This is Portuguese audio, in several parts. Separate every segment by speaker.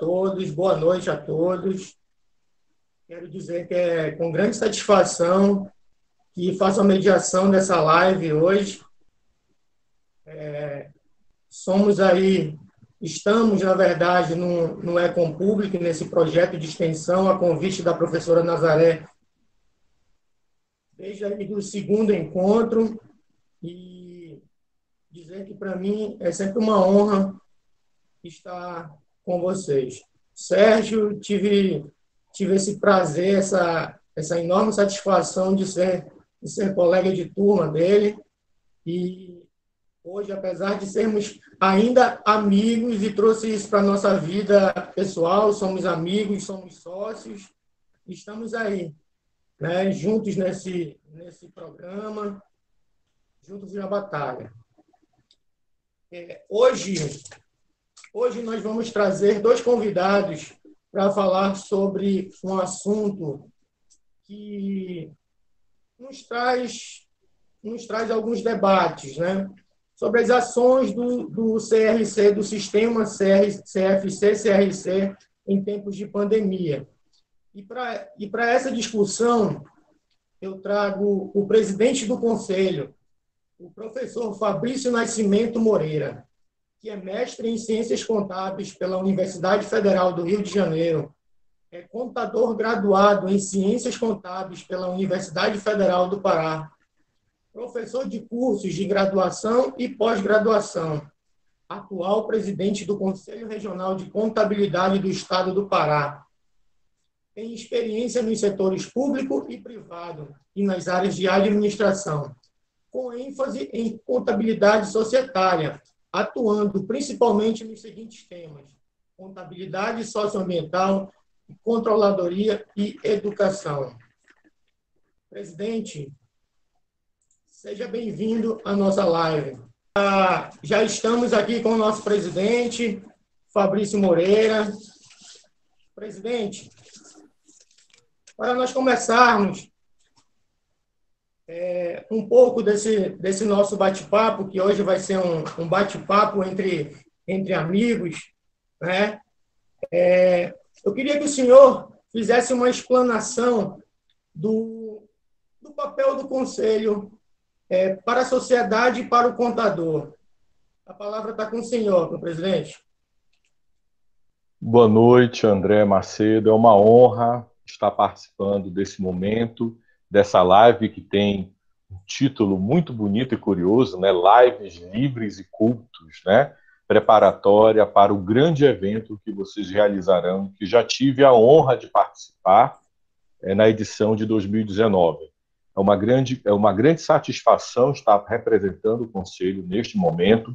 Speaker 1: todos, boa noite a todos. Quero dizer que é com grande satisfação que faço a mediação dessa live hoje. Estamos, na verdade, no Econ Public, nesse projeto de extensão, a convite da professora Nazaré, desde o segundo encontro, e dizer que, para mim, é sempre uma honra estar com vocês. Sérgio, tive esse prazer, essa enorme satisfação de ser colega de turma dele, e hoje, apesar de sermos ainda amigos, e trouxe isso para a nossa vida pessoal, somos amigos, somos sócios, estamos aí, né, juntos nesse programa, juntos na batalha. Hoje nós vamos trazer dois convidados para falar sobre um assunto que nos traz alguns debates, né? Sobre as ações do CRC, do sistema CFC-CRC, em tempos de pandemia. E para essa discussão, eu trago o presidente do Conselho, o professor Fabrício Nascimento Moreira, que é mestre em Ciências Contábeis pela Universidade Federal do Rio de Janeiro, é contador graduado em Ciências Contábeis pela Universidade Federal do Pará, professor de cursos de graduação e pós-graduação, atual presidente do Conselho Regional de Contabilidade do Estado do Pará. Tem experiência nos setores público e privado e nas áreas de administração, com ênfase em contabilidade societária, atuando principalmente nos seguintes temas: contabilidade socioambiental, controladoria e educação. Presidente, seja bem-vindo à nossa live. Já estamos aqui com o nosso presidente, Fabrício Moreira. Presidente, para nós começarmos um pouco desse nosso bate-papo, que hoje vai ser um bate-papo entre amigos, né? Eu queria que o senhor fizesse uma explanação do papel do Conselho para a sociedade e para o contador. A palavra está com o senhor, meu presidente.
Speaker 2: Boa noite, André Macedo. É uma honra estar participando desse momento, dessa live que tem um título muito bonito e curioso, né? Lives livres e cultos, né? Preparatória para o grande evento que vocês realizarão, que já tive a honra de participar na edição de 2019. É uma grande satisfação estar representando o Conselho neste momento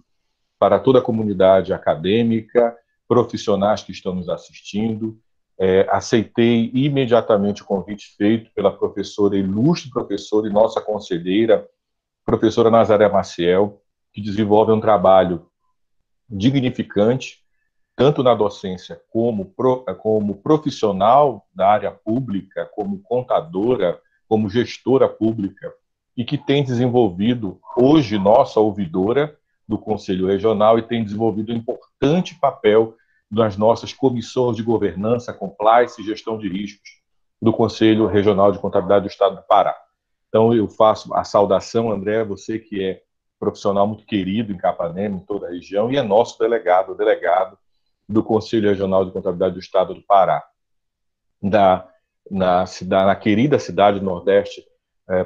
Speaker 2: para toda a comunidade acadêmica, profissionais que estão nos assistindo. Aceitei imediatamente o convite feito pela ilustre professora e nossa conselheira, professora Nazaré Maciel, que desenvolve um trabalho dignificante, tanto na docência como profissional da área pública, como contadora, como gestora pública, e que tem desenvolvido, hoje, nossa ouvidora do Conselho Regional, e tem desenvolvido um importante papel nas nossas comissões de governança, compliance e gestão de riscos do Conselho Regional de Contabilidade do Estado do Pará. Então, eu faço a saudação, André, você que é profissional muito querido em Capanema, em toda a região, e é nosso delegado do Conselho Regional de Contabilidade do Estado do Pará, na querida cidade do Nordeste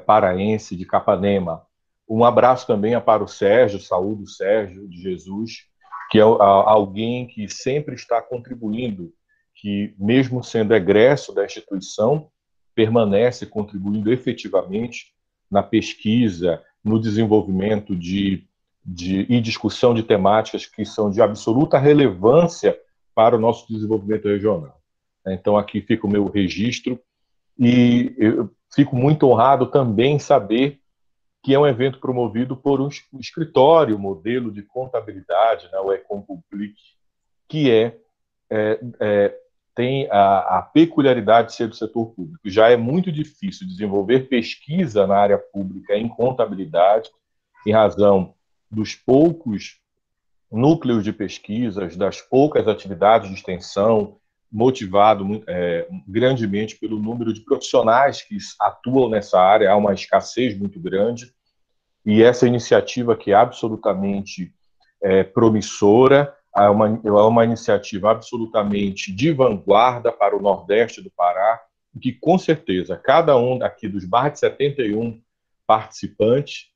Speaker 2: paraense de Capanema. Um abraço também para o Sérgio, saúde o Sérgio de Jesus, que é alguém que sempre está contribuindo, que mesmo sendo egresso da instituição, permanece contribuindo efetivamente na pesquisa, no desenvolvimento e discussão de temáticas que são de absoluta relevância para o nosso desenvolvimento regional. Então, aqui fica o meu registro, e eu fico muito honrado também saber que é um evento promovido por um escritório, modelo de contabilidade, né, o Econ Public, que tem a peculiaridade de ser do setor público. Já é muito difícil desenvolver pesquisa na área pública em contabilidade, em razão dos poucos núcleos de pesquisas, das poucas atividades de extensão, motivado grandemente pelo número de profissionais que atuam nessa área. Há uma escassez muito grande, e essa iniciativa, que é absolutamente promissora, é uma iniciativa absolutamente de vanguarda para o Nordeste do Pará, que com certeza cada um aqui dos mais de 71 participantes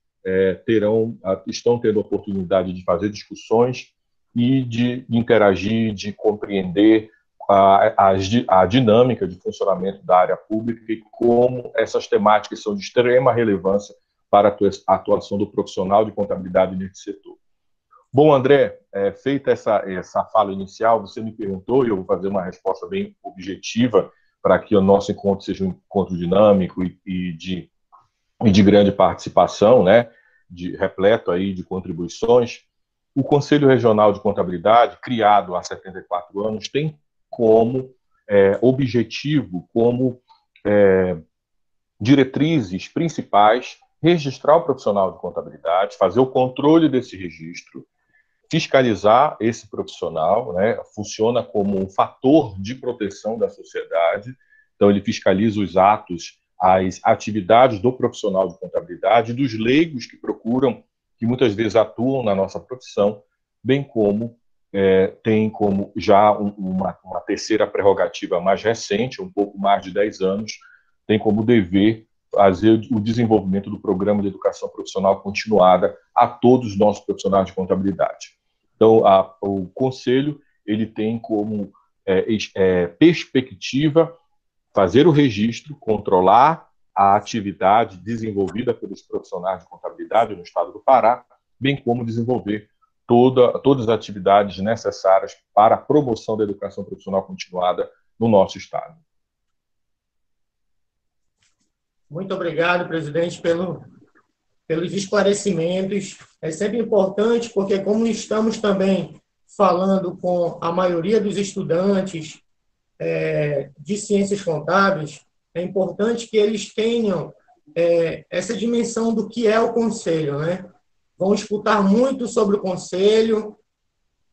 Speaker 2: estão tendo a oportunidade de fazer discussões e de interagir, de compreender a dinâmica de funcionamento da área pública e como essas temáticas são de extrema relevância para a atuação do profissional de contabilidade nesse setor. Bom, André, feita essa fala inicial, você me perguntou, e eu vou fazer uma resposta bem objetiva para que o nosso encontro seja um encontro dinâmico e de grande participação, né, repleto aí de contribuições. O Conselho Regional de Contabilidade, criado há 74 anos, tem como objetivo, como diretrizes principais, registrar o profissional de contabilidade, fazer o controle desse registro, fiscalizar esse profissional, né, funciona como um fator de proteção da sociedade. Então, ele fiscaliza os atos, as atividades do profissional de contabilidade, dos leigos que procuram, que muitas vezes atuam na nossa profissão, bem como tem como já uma terceira prerrogativa mais recente, um pouco mais de 10 anos, tem como dever fazer o desenvolvimento do programa de educação profissional continuada a todos os nossos profissionais de contabilidade. Então, o Conselho ele tem como perspectiva fazer o registro, controlar a atividade desenvolvida pelos profissionais de contabilidade no estado do Pará, bem como desenvolver todas as atividades necessárias para a promoção da educação profissional continuada no nosso estado.
Speaker 1: Muito obrigado, presidente, pelos esclarecimentos. É sempre importante, porque como estamos também falando com a maioria dos estudantes de ciências contábeis, é importante que eles tenham essa dimensão do que é o conselho, né? Vão escutar muito sobre o conselho,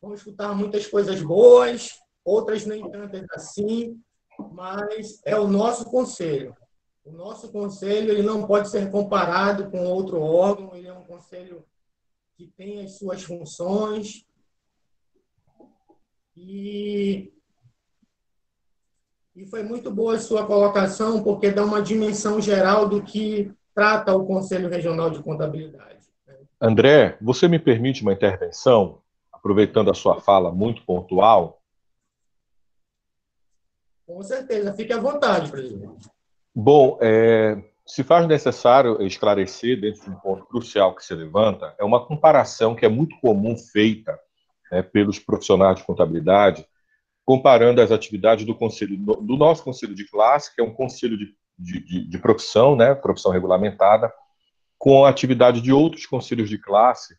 Speaker 1: vão escutar muitas coisas boas, outras nem tantas assim, mas é o nosso conselho. O nosso conselho ele não pode ser comparado com outro órgão, ele é um conselho que tem as suas funções e foi muito boa a sua colocação, porque dá uma dimensão geral do que trata o Conselho Regional de Contabilidade.
Speaker 2: André, você me permite uma intervenção, aproveitando a sua fala muito pontual?
Speaker 1: Com certeza, fique à vontade, presidente.
Speaker 2: Bom, se faz necessário esclarecer, dentro de um ponto crucial que se levanta, é uma comparação que é muito comum feita pelos profissionais de contabilidade, comparando as atividades do nosso conselho de classe, que é um conselho de profissão, né, profissão regulamentada, com a atividade de outros conselhos de classe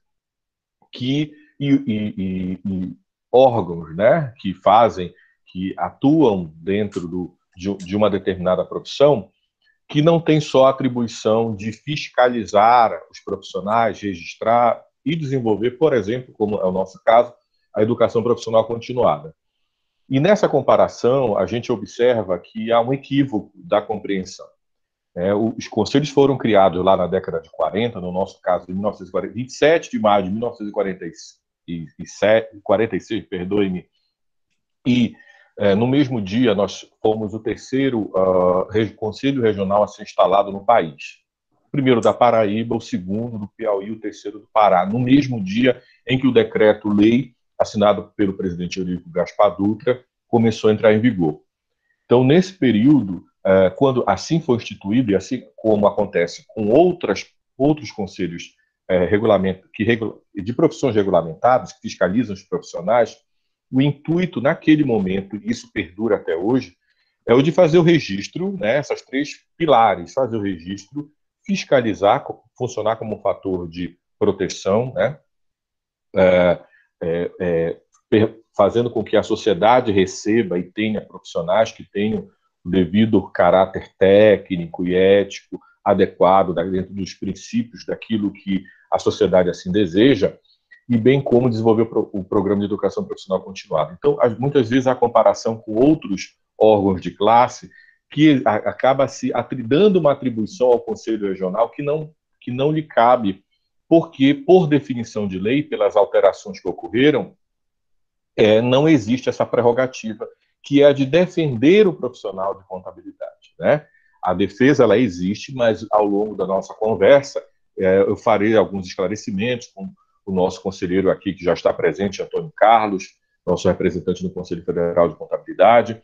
Speaker 2: e órgãos, né, que atuam dentro de uma determinada profissão, que não tem só a atribuição de fiscalizar os profissionais, registrar e desenvolver, por exemplo, como é o nosso caso, a educação profissional continuada. E nessa comparação, a gente observa que há um equívoco da compreensão. Os conselhos foram criados lá na década de 40, no nosso caso, em 27 de maio de 1946, perdoe-me, e no mesmo dia nós fomos o terceiro conselho regional a ser instalado no país. O primeiro da Paraíba, o segundo do Piauí, o terceiro do Pará, no mesmo dia em que o decreto-lei assinado pelo presidente Eurico Gaspar Dutra, começou a entrar em vigor. Então, nesse período, quando assim foi instituído, e assim como acontece com outros conselhos de profissões regulamentadas, que fiscalizam os profissionais, o intuito naquele momento, e isso perdura até hoje, é o de fazer o registro, né, essas três pilares, fazer o registro, fiscalizar, funcionar como um fator de proteção, né, fazendo com que a sociedade receba e tenha profissionais que tenham o devido caráter técnico e ético adequado dentro dos princípios daquilo que a sociedade assim deseja, e bem como desenvolver o programa de educação profissional continuada. Então, muitas vezes, a comparação com outros órgãos de classe que acaba se dando uma atribuição ao Conselho Regional que não lhe cabe, porque, por definição de lei, pelas alterações que ocorreram, não existe essa prerrogativa, que é a de defender o profissional de contabilidade, né? A defesa, ela existe, mas ao longo da nossa conversa, eu farei alguns esclarecimentos com o nosso conselheiro aqui, que já está presente, Antônio Carlos, nosso representante no Conselho Federal de Contabilidade,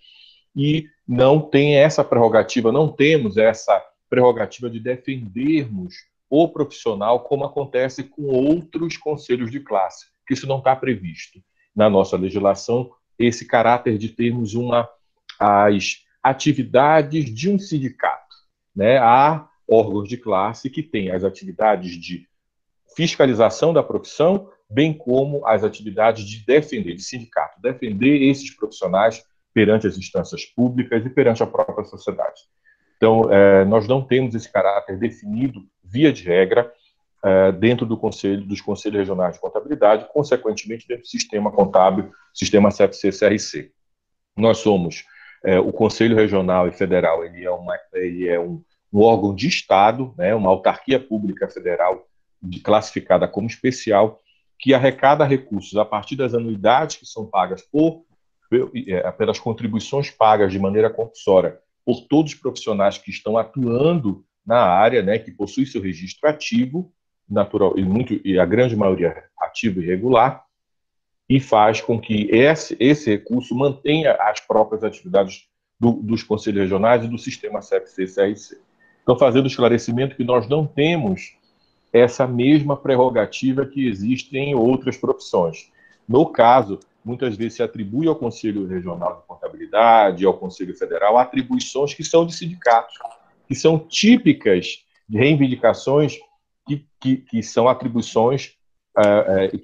Speaker 2: e não tem essa prerrogativa, não temos essa prerrogativa de defendermos o profissional, como acontece com outros conselhos de classe, que isso não está previsto na nossa legislação, esse caráter de termos as atividades de um sindicato, né? Há órgãos de classe que têm as atividades de fiscalização da profissão, bem como as atividades de sindicato, defender esses profissionais perante as instâncias públicas e perante a própria sociedade. Então, nós não temos esse caráter definido, via de regra, dentro dos conselhos regionais de contabilidade, consequentemente, dentro do sistema contábil, sistema CFC-CRC. Nós somos, o Conselho Regional e Federal, ele é um órgão de Estado, né, uma autarquia pública federal classificada como especial, que arrecada recursos a partir das anuidades que são pagas pelas contribuições pagas de maneira compulsória por todos os profissionais que estão atuando na área, né, que possui seu registro ativo, natural, e a grande maioria ativo e regular, e faz com que esse recurso mantenha as próprias atividades dos conselhos regionais e do sistema CFC-CRC. Então, fazendo o esclarecimento que nós não temos essa mesma prerrogativa que existe em outras profissões. No caso, muitas vezes se atribui ao Conselho Regional de Contabilidade, ao Conselho Federal, atribuições que são de sindicatos, que são típicas de reivindicações que são atribuições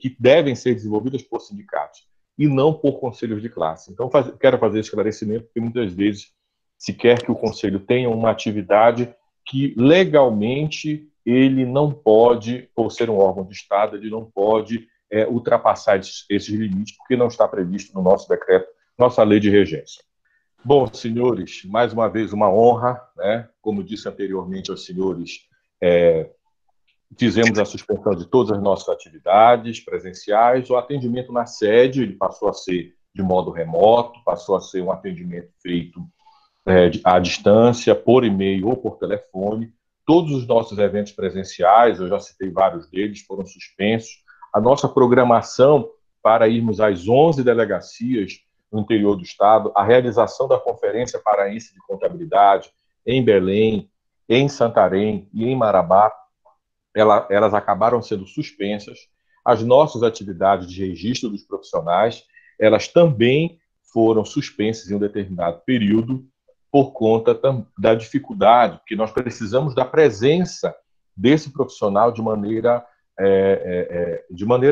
Speaker 2: que devem ser desenvolvidas por sindicatos e não por conselhos de classe. Então, quero fazer esse esclarecimento, porque muitas vezes se quer que o conselho tenha uma atividade que legalmente ele não pode, por ser um órgão de Estado, ele não pode ultrapassar esses limites, porque não está previsto no nosso decreto, nossa lei de regência. Bom, senhores, mais uma vez uma honra, né? Como disse anteriormente aos senhores, fizemos a suspensão de todas as nossas atividades presenciais, o atendimento na sede ele passou a ser de modo remoto, passou a ser um atendimento feito à distância, por e-mail ou por telefone. Todos os nossos eventos presenciais, eu já citei vários deles, foram suspensos. A nossa programação para irmos às 11 delegacias no interior do estado, a realização da Conferência Paraense de Contabilidade em Belém, em Santarém e em Marabá, elas acabaram sendo suspensas. As nossas atividades de registro dos profissionais, elas também foram suspensas em um determinado período por conta da dificuldade, porque nós precisamos da presença desse profissional de maneira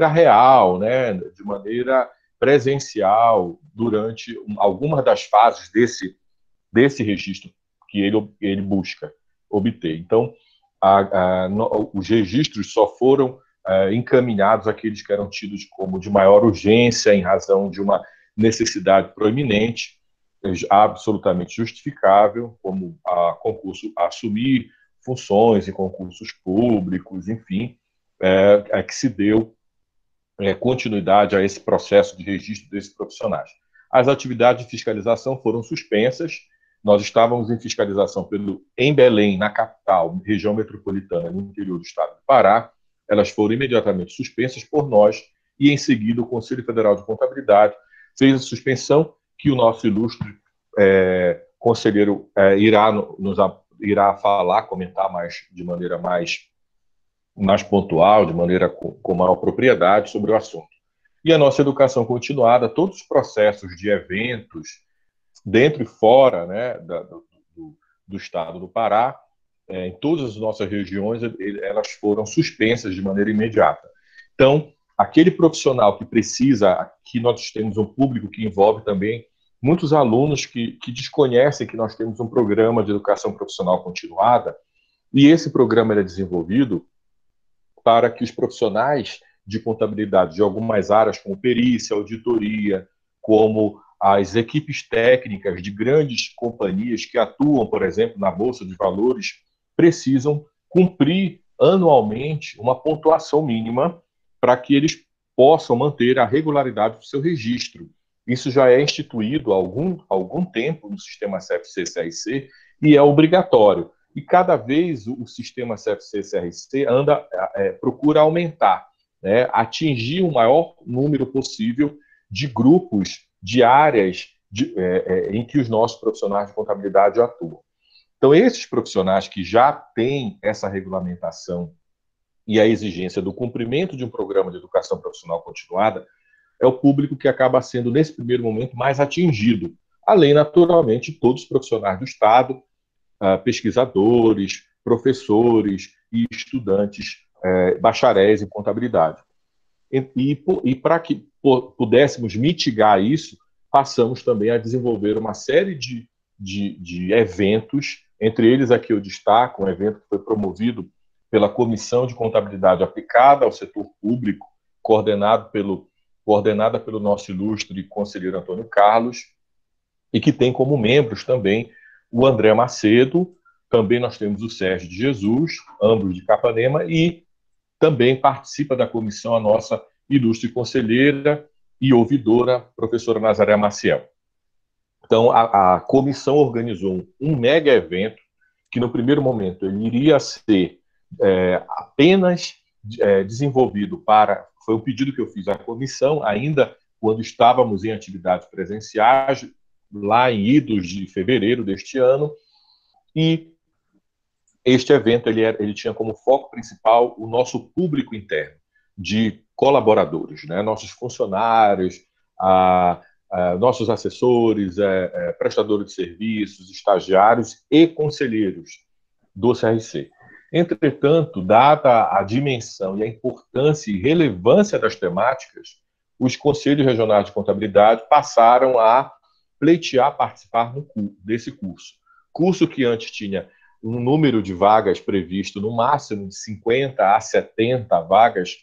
Speaker 2: real, né, de maneira presencial, durante algumas das fases desse registro que ele busca obter. Então, os registros só foram encaminhados àqueles que eram tidos como de maior urgência, em razão de uma necessidade proeminente, absolutamente justificável, como assumir funções em concursos públicos, enfim, que se deu continuidade a esse processo de registro desses profissionais. As atividades de fiscalização foram suspensas. Nós estávamos em fiscalização em Belém, na capital, região metropolitana, no interior do estado do Pará. Elas foram imediatamente suspensas por nós e, em seguida, o Conselho Federal de Contabilidade fez a suspensão, que o nosso ilustre conselheiro irá falar, comentar de maneira mais pontual, de maneira com maior propriedade sobre o assunto. E a nossa educação continuada, todos os processos de eventos, dentro e fora, né, do estado do Pará, em todas as nossas regiões, elas foram suspensas de maneira imediata. Então, aquele profissional que precisa, aqui nós temos um público que envolve também muitos alunos que desconhecem que nós temos um programa de educação profissional continuada, e esse programa é desenvolvido para que os profissionais de contabilidade de algumas áreas, como perícia, auditoria, como as equipes técnicas de grandes companhias que atuam, por exemplo, na Bolsa de Valores, precisam cumprir anualmente uma pontuação mínima para que eles possam manter a regularidade do seu registro. Isso já é instituído há algum tempo no sistema CFC-CRC e é obrigatório. E cada vez o sistema CFC-CRC procura aumentar, né, atingir o maior número possível de grupos, de áreas em que os nossos profissionais de contabilidade atuam. Então, esses profissionais que já têm essa regulamentação e a exigência do cumprimento de um programa de educação profissional continuada, é o público que acaba sendo, nesse primeiro momento, mais atingido. Além, naturalmente, de todos os profissionais do Estado, pesquisadores, professores e estudantes bacharéis em contabilidade. E para que pudéssemos mitigar isso, passamos também a desenvolver uma série de eventos, entre eles aqui eu destaco um evento que foi promovido pela Comissão de Contabilidade Aplicada ao Setor Público, coordenada pelo nosso ilustre conselheiro Antônio Carlos, e que tem como membros também o André Macedo, também nós temos o Sérgio de Jesus, ambos de Capanema, e também participa da comissão a nossa ilustre conselheira e ouvidora, professora Nazaré Maciel. Então, a comissão organizou um mega evento que, no primeiro momento, ele iria ser apenas desenvolvido foi um pedido que eu fiz à comissão, ainda quando estávamos em atividades presenciais, lá em idos de fevereiro deste ano, e este evento ele tinha como foco principal o nosso público interno, de colaboradores, né? Nossos funcionários, nossos assessores, prestadores de serviços, estagiários e conselheiros do CRC. Entretanto, dada a dimensão e a importância e relevância das temáticas, os conselhos regionais de contabilidade passaram a pleitear participar desse curso. Curso que antes tinha um número de vagas previsto no máximo de 50 a 70 vagas,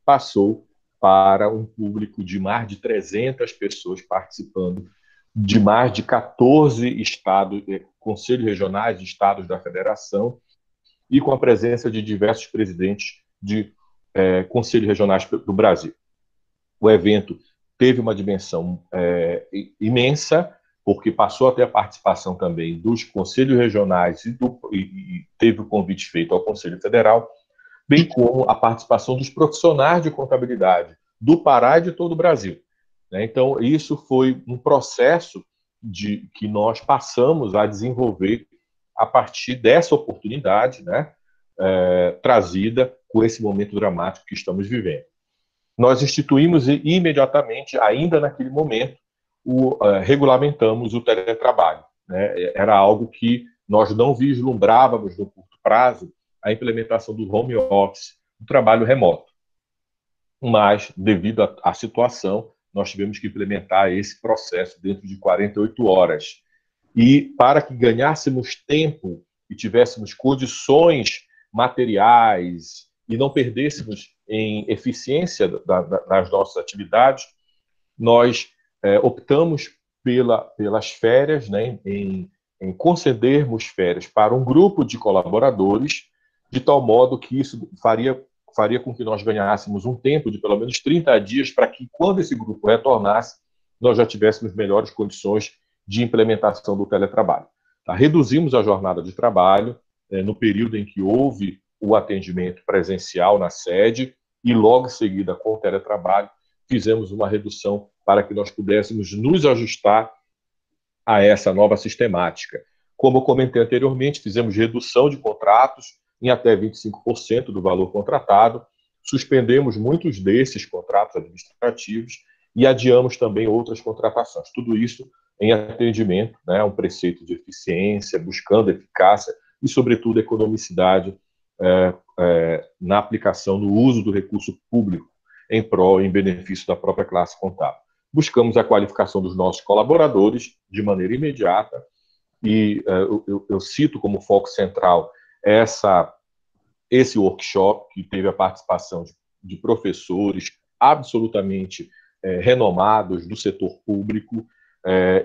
Speaker 2: passou para um público de mais de 300 pessoas participando de mais de 14 estados, conselhos regionais de estados da federação, e com a presença de diversos presidentes de conselhos regionais do Brasil. O evento teve uma dimensão imensa, porque passou a ter a participação também dos conselhos regionais e teve o convite feito ao Conselho Federal, bem como a participação dos profissionais de contabilidade do Pará e de todo o Brasil. Então, isso foi um processo que nós passamos a desenvolver a partir dessa oportunidade, né, trazida com esse momento dramático que estamos vivendo. Nós instituímos imediatamente, ainda naquele momento, regulamentamos o teletrabalho, né? Era algo que nós não vislumbrávamos no curto prazo, a implementação do home office, do trabalho remoto. Mas, devido à situação, nós tivemos que implementar esse processo dentro de 48 horas. E para que ganhássemos tempo e tivéssemos condições materiais e não perdêssemos em eficiência das nossas atividades, nós optamos pelas férias, né, em concedermos férias para um grupo de colaboradores, de tal modo que isso faria com que nós ganhássemos um tempo de pelo menos 30 dias para que, quando esse grupo retornasse, nós já tivéssemos melhores condições de implementação do teletrabalho. Tá? Reduzimos a jornada de trabalho no período em que houve o atendimento presencial na sede e, logo em seguida, com o teletrabalho, fizemos uma redução para que nós pudéssemos nos ajustar a essa nova sistemática. Como eu comentei anteriormente, fizemos redução de contratos em até 25% do valor contratado, suspendemos muitos desses contratos administrativos e adiamos também outras contratações. Tudo isso em atendimento, né, a um preceito de eficiência, buscando eficácia e, sobretudo, economicidade na aplicação, no uso do recurso público em benefício da própria classe contábil. Buscamos a qualificação dos nossos colaboradores de maneira imediata e eu cito como foco central esse workshop, que teve a participação de de professores absolutamente renomados do setor público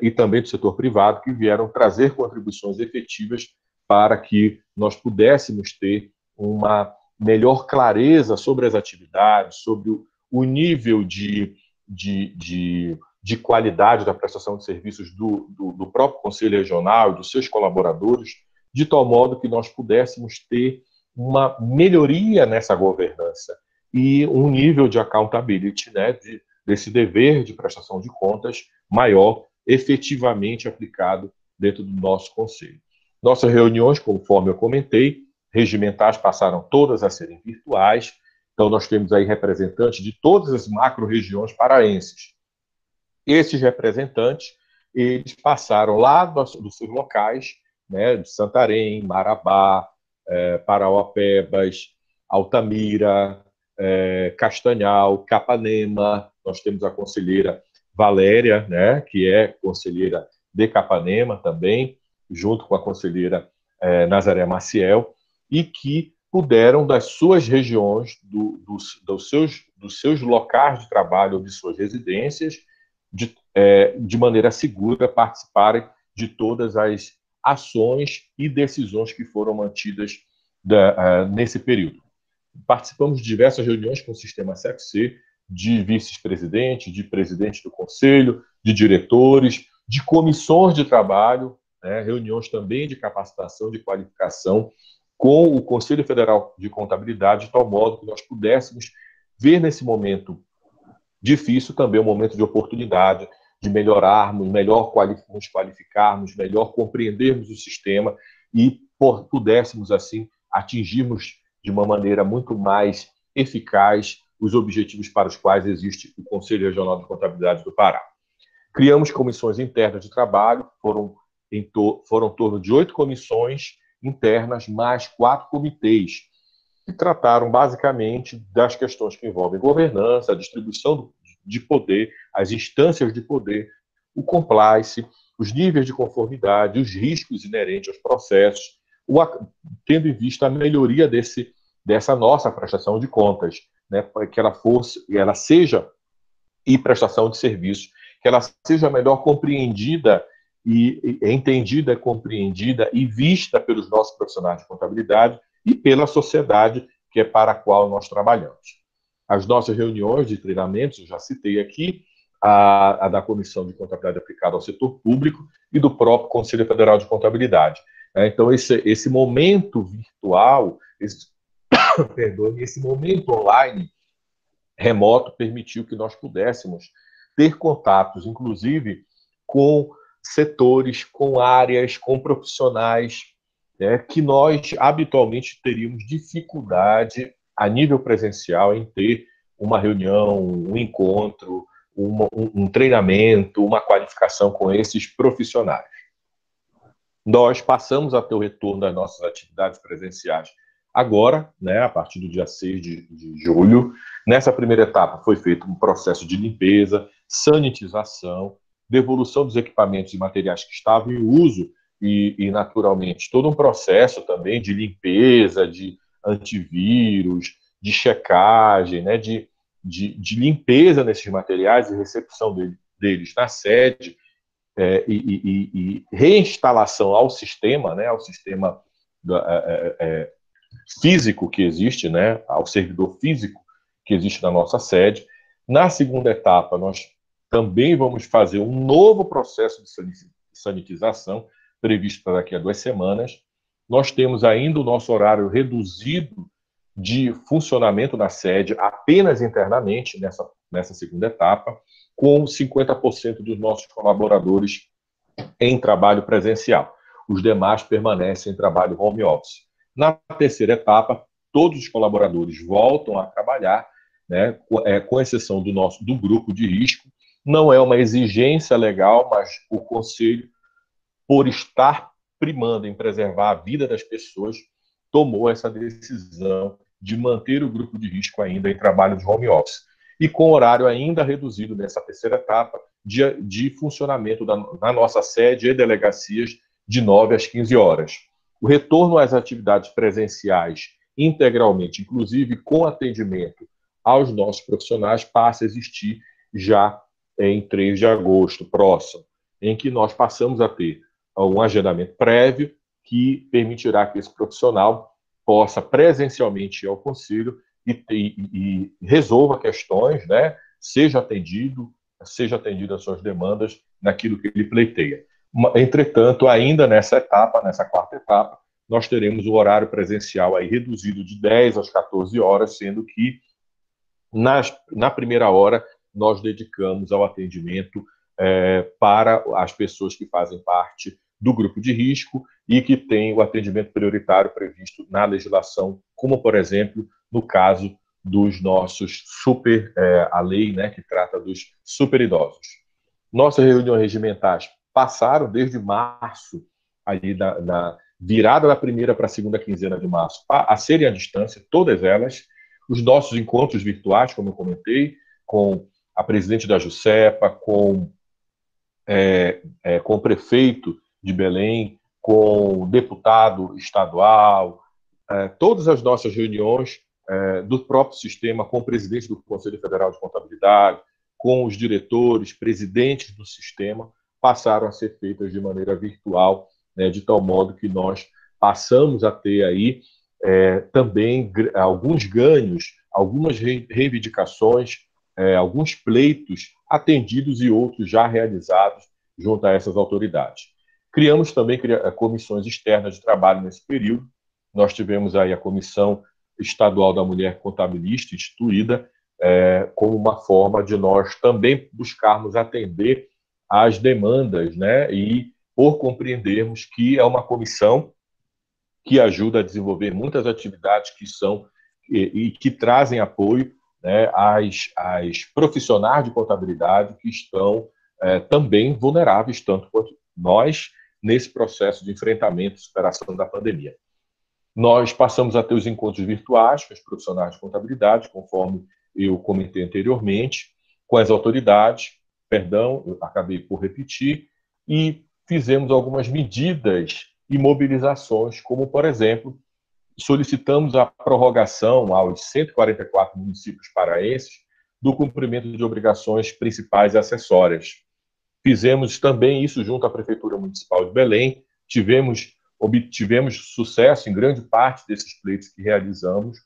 Speaker 2: e também do setor privado, que vieram trazer contribuições efetivas para que nós pudéssemos ter uma melhor clareza sobre as atividades, sobre o nível de qualidade da prestação de serviços do próprio Conselho Regional e dos seus colaboradores, de tal modo que nós pudéssemos ter uma melhoria nessa governança e um nível de accountability, né, desse dever de prestação de contas maior, efetivamente aplicado dentro do nosso Conselho. Nossas reuniões, conforme eu comentei, regimentais passaram todas a serem virtuais, então nós temos aí representantes de todas as macro-regiões paraenses. Esses representantes, eles passaram lá dos seus locais, né, de Santarém, Marabá, Parauapebas, Altamira, Castanhal, Capanema. Nós temos a conselheira Valéria, né, que é conselheira de Capanema também, junto com a conselheira Nazaré Maciel, e que puderam, das suas regiões, dos seus locais de trabalho ou de suas residências, de maneira segura, participarem de todas as ações e decisões que foram mantidas nesse período. Participamos de diversas reuniões com o sistema CFC, de vice-presidente, de presidente do conselho, de diretores, de comissões de trabalho, né, reuniões também de capacitação, de qualificação, com o Conselho Federal de Contabilidade, de tal modo que nós pudéssemos ver nesse momento difícil também um momento de oportunidade, de melhorarmos, melhor nos qualificarmos, melhor compreendermos o sistema e pudéssemos, assim, atingirmos de uma maneira muito mais eficaz os objetivos para os quais existe o Conselho Regional de Contabilidade do Pará. Criamos comissões internas de trabalho, foram em torno de 8 comissões internas, mais 4 comitês, que trataram basicamente das questões que envolvem governança, a distribuição de poder, as instâncias de poder, o compliance, os níveis de conformidade, os riscos inerentes aos processos, tendo em vista a melhoria dessa nossa prestação de contas, né, para que ela seja, e prestação de serviços, que ela seja melhor compreendida e entendida, compreendida e vista pelos nossos profissionais de contabilidade e pela sociedade que é para a qual nós trabalhamos. As nossas reuniões de treinamentos, eu já citei aqui, a da Comissão de Contabilidade Aplicada ao Setor Público e do próprio Conselho Federal de Contabilidade. Então, esse momento virtual, esse momento online, remoto, permitiu que nós pudéssemos ter contatos, inclusive, com setores, com áreas, com profissionais, que nós habitualmente teríamos dificuldade a nível presencial em ter uma reunião, um encontro, um treinamento, uma qualificação com esses profissionais. Nós passamos a ter o retorno das nossas atividades presenciais agora, né, a partir do dia 6 de julho. Nessa primeira etapa foi feito um processo de limpeza, sanitização, devolução dos equipamentos e materiais que estavam em uso e naturalmente, todo um processo também de limpeza, de antivírus, de checagem, né, de limpeza nesses materiais e recepção deles na sede, e reinstalação ao sistema, né, ao sistema físico que existe, né, ao servidor físico que existe na nossa sede. Na segunda etapa, nós também vamos fazer um novo processo de sanitização, previsto para daqui a 2 semanas. Nós temos ainda o nosso horário reduzido de funcionamento na sede, apenas internamente, nessa segunda etapa, com 50% dos nossos colaboradores em trabalho presencial. Os demais permanecem em trabalho home office. Na terceira etapa, todos os colaboradores voltam a trabalhar, né, com exceção do grupo de risco. Não é uma exigência legal, mas o Conselho, por estar primando em preservar a vida das pessoas, tomou essa decisão de manter o grupo de risco ainda em trabalho de home office. E com horário ainda reduzido nessa terceira etapa de funcionamento na nossa sede e delegacias de 9 às 15 horas. O retorno às atividades presenciais integralmente, inclusive com atendimento aos nossos profissionais passe a existir já em 3 de agosto próximo, em que nós passamos a ter um agendamento prévio que permitirá que esse profissional possa presencialmente ir ao conselho e resolva questões, né? Seja atendido as suas demandas naquilo que ele pleiteia. Entretanto, ainda nessa etapa, nessa quarta etapa, nós teremos o horário presencial aí reduzido de 10 às 14 horas, sendo que na primeira hora nós dedicamos ao atendimento para as pessoas que fazem parte do grupo de risco e que têm o atendimento prioritário previsto na legislação, como, por exemplo, no caso dos nossos a lei, né, que trata dos superidosos. Nossas reuniões regimentais passaram desde março, ali na virada da primeira para a segunda quinzena de março, a serem à distância, todas elas. Os nossos encontros virtuais, como eu comentei, com a presidente da JUSEPA, com o prefeito de Belém, com o deputado estadual, todas as nossas reuniões do próprio sistema, com o presidente do Conselho Federal de Contabilidade, com os diretores, presidentes do sistema, passaram a ser feitas de maneira virtual, né, de tal modo que nós passamos a ter aí também alguns ganhos, algumas reivindicações, alguns pleitos atendidos e outros já realizados junto a essas autoridades. Criamos também comissões externas de trabalho nesse período. Nós tivemos aí a Comissão Estadual da Mulher Contabilista instituída como uma forma de nós também buscarmos atender às demandas, né, e por compreendermos que é uma comissão que ajuda a desenvolver muitas atividades que são e que trazem apoio, né, às profissionais de contabilidade que estão também vulneráveis, tanto quanto nós, nesse processo de enfrentamento e superação da pandemia. Nós passamos a ter os encontros virtuais com os profissionais de contabilidade, conforme eu comentei anteriormente, com as autoridades, eu acabei por repetir, e fizemos algumas medidas e mobilizações, como, por exemplo, solicitamos a prorrogação aos 144 municípios paraenses do cumprimento de obrigações principais e acessórias. Fizemos também isso junto à Prefeitura Municipal de Belém, obtivemos sucesso em grande parte desses pleitos que realizamos.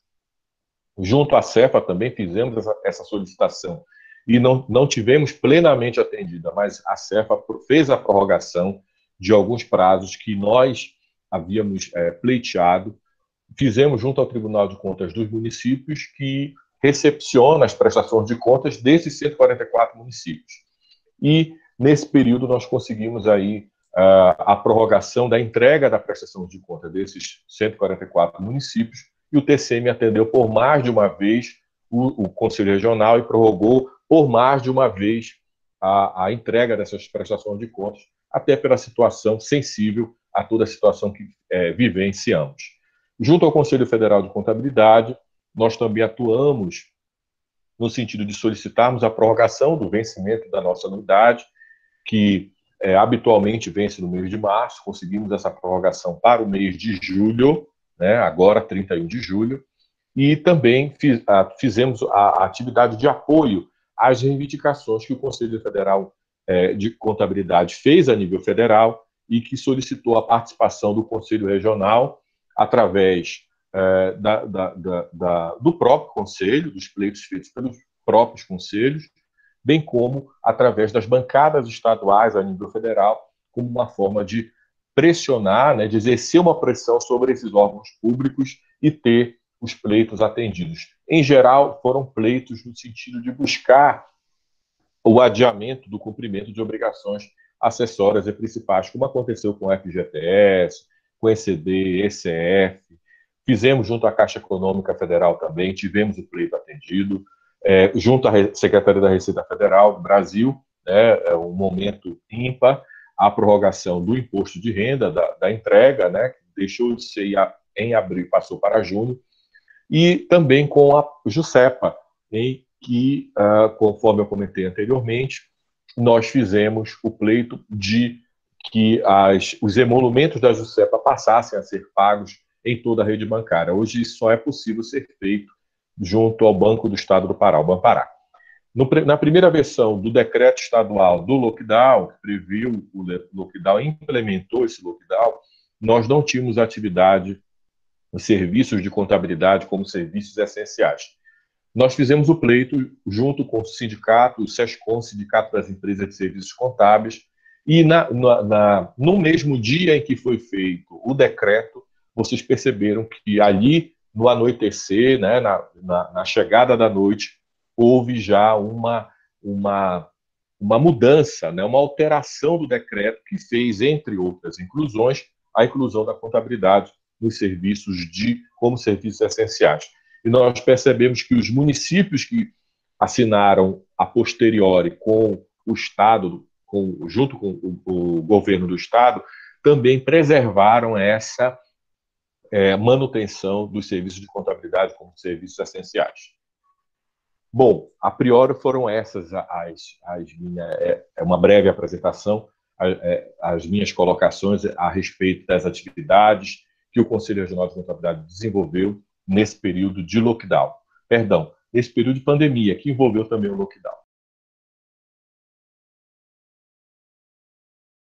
Speaker 2: Junto à CEFA também fizemos essa solicitação e não tivemos plenamente atendida, mas a CEFA fez a prorrogação de alguns prazos que nós havíamos pleiteado. Fizemos junto ao Tribunal de Contas dos municípios, que recepciona as prestações de contas desses 144 municípios. E, nesse período, nós conseguimos aí a prorrogação da entrega da prestação de contas desses 144 municípios, e o TCM atendeu por mais de uma vez o Conselho Regional e prorrogou por mais de uma vez a entrega dessas prestações de contas, até pela situação sensível a toda a situação que vivenciamos. Junto ao Conselho Federal de Contabilidade, nós também atuamos no sentido de solicitarmos a prorrogação do vencimento da nossa anuidade, que habitualmente vence no mês de março. Conseguimos essa prorrogação para o mês de julho, né, agora 31 de julho, e também fizemos a atividade de apoio às reivindicações que o Conselho Federal de Contabilidade fez a nível federal e que solicitou a participação do Conselho Regional através do próprio Conselho, dos pleitos feitos pelos próprios conselhos, bem como através das bancadas estaduais a nível federal, como uma forma de pressionar, né, de exercer uma pressão sobre esses órgãos públicos e ter os pleitos atendidos. Em geral, foram pleitos no sentido de buscar o adiamento do cumprimento de obrigações acessórias e principais, como aconteceu com o FGTS, com o ECD, ECF. Fizemos junto à Caixa Econômica Federal também, tivemos o pleito atendido. Junto à Secretaria da Receita Federal do Brasil, né, um momento ímpar, a prorrogação do imposto de renda, da entrega, né, que deixou de ser em abril e passou para junho, e também com a JUSEPA, em que, conforme eu comentei anteriormente, nós fizemos o pleito de que os emolumentos da JUSEPA passassem a ser pagos em toda a rede bancária. Hoje isso só é possível ser feito junto ao Banco do Estado do Pará, o Banpará. Na primeira versão do decreto estadual do lockdown, que previu o lockdown e implementou esse lockdown, nós não tínhamos atividade nos serviços de contabilidade como serviços essenciais. Nós fizemos o pleito junto com o sindicato, o SESCOM, Sindicato das Empresas de Serviços Contábeis, e no mesmo dia em que foi feito o decreto, vocês perceberam que ali, no anoitecer, né, na chegada da noite, houve já uma mudança, né, uma alteração do decreto que fez, entre outras inclusões, a inclusão da contabilidade nos serviços como serviços essenciais. E nós percebemos que os municípios que assinaram a posteriori com o Estado, junto com o governo do Estado, também preservaram essa manutenção dos serviços de contabilidade como serviços essenciais. Bom, a priori foram essas as minhas, uma breve apresentação, as minhas colocações a respeito das atividades que o Conselho Regional de Contabilidade desenvolveu nesse período de lockdown. Perdão, nesse período de pandemia, que envolveu também o lockdown.